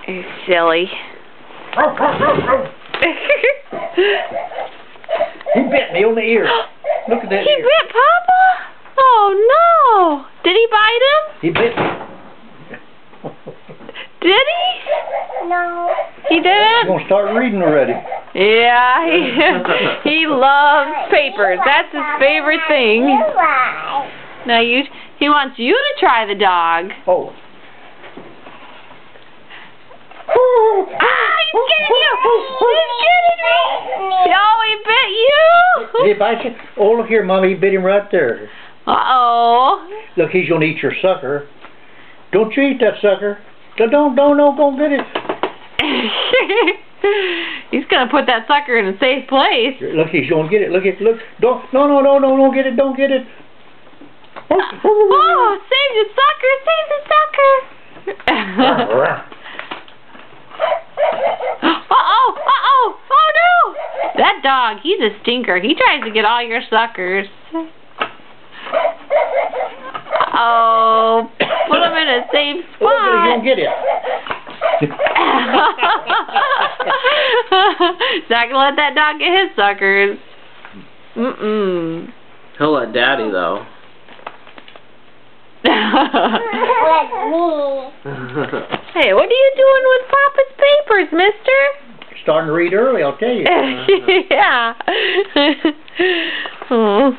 You silly. He bit me on the ear. Look at that He ear. bit Papa? Oh no! Did he bite him? He bit me. Did he? No. He He's didn't? gonna start reading already. Yeah, he loves papers. That's his favorite thing. Now he wants you to try the dog. Oh. Ah, he's getting you! He's getting me! Oh, he bit you! Did he bite you? Oh, look here, Mommy, he bit him right there. Uh-oh. Look, he's gonna eat your sucker. Don't you eat that sucker. Don't go get it. He's gonna put that sucker in a safe place. Look, he's gonna get it. Look. Don't get it. Don't get it. Oh, save the sucker! Save the sucker! Uh-oh! Oh no! That dog, he's a stinker. He tries to get all your suckers. Oh, put him in a safe spot. Oh, he's gonna get it. He's not gonna let that dog get his suckers. He'll let Daddy, though. Let me. Hey, what are you doing with Papa's papers, mister? Starting to read early, I'll tell you. Yeah. Oh.